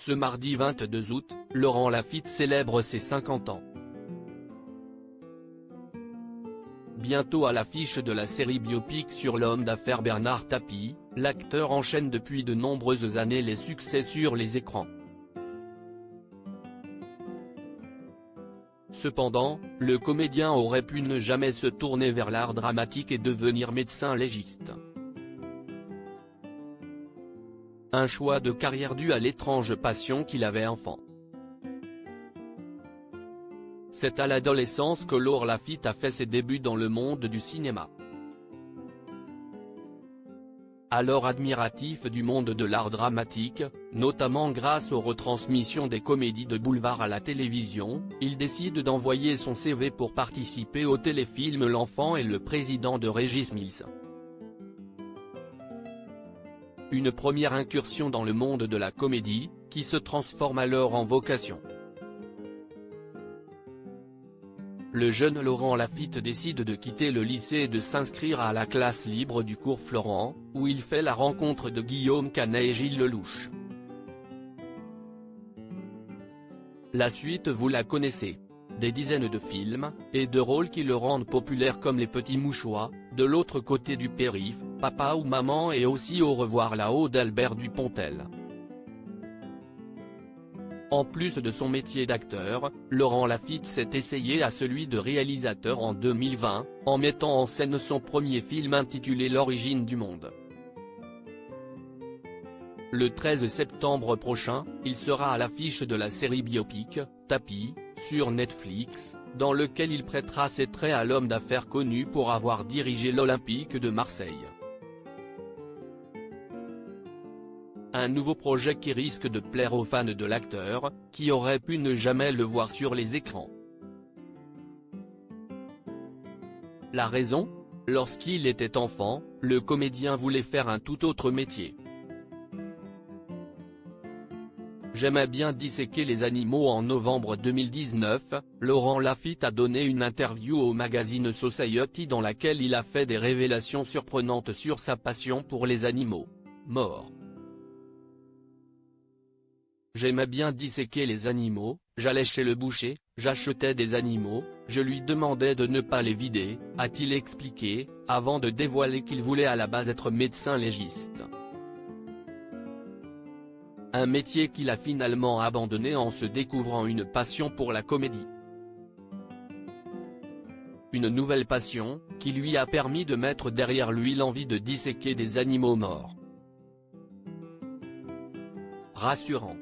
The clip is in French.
Ce mardi 22 août, Laurent Lafitte célèbre ses 50 ans. Bientôt à l'affiche de la série biopic sur l'homme d'affaires Bernard Tapie, l'acteur enchaîne depuis de nombreuses années les succès sur les écrans. Cependant, le comédien aurait pu ne jamais se tourner vers l'art dramatique et devenir médecin légiste. Un choix de carrière dû à l'étrange passion qu'il avait enfant. C'est à l'adolescence que Laurent Lafitte a fait ses débuts dans le monde du cinéma. Alors admiratif du monde de l'art dramatique, notamment grâce aux retransmissions des comédies de boulevard à la télévision, il décide d'envoyer son CV pour participer au téléfilm L'Enfant et le président de Régis Mills. Une première incursion dans le monde de la comédie, qui se transforme alors en vocation. Le jeune Laurent Lafitte décide de quitter le lycée et de s'inscrire à la classe libre du cours Florent, où il fait la rencontre de Guillaume Canet et Gilles Lelouch. La suite vous la connaissez. Des dizaines de films, et de rôles qui le rendent populaire comme Les Petits Mouchoirs, De l'autre côté du périph', Papa ou Maman et aussi Au revoir là-haut d'Albert Dupontel. En plus de son métier d'acteur, Laurent Lafitte s'est essayé à celui de réalisateur en 2020, en mettant en scène son premier film intitulé L'origine du monde. Le 13 septembre prochain, il sera à l'affiche de la série biopic, Tapie, sur Netflix, dans lequel il prêtera ses traits à l'homme d'affaires connu pour avoir dirigé l'Olympique de Marseille. Un nouveau projet qui risque de plaire aux fans de l'acteur, qui auraient pu ne jamais le voir sur les écrans. La raison ? Lorsqu'il était enfant, le comédien voulait faire un tout autre métier. J'aimais bien disséquer les animaux. En novembre 2019, Laurent Lafitte a donné une interview au magazine Society dans laquelle il a fait des révélations surprenantes sur sa passion pour les animaux morts. J'aimais bien disséquer les animaux, j'allais chez le boucher, j'achetais des animaux, je lui demandais de ne pas les vider, a-t-il expliqué, avant de dévoiler qu'il voulait à la base être médecin légiste. Un métier qu'il a finalement abandonné en se découvrant une passion pour la comédie. Une nouvelle passion, qui lui a permis de mettre derrière lui l'envie de disséquer des animaux morts. Rassurant.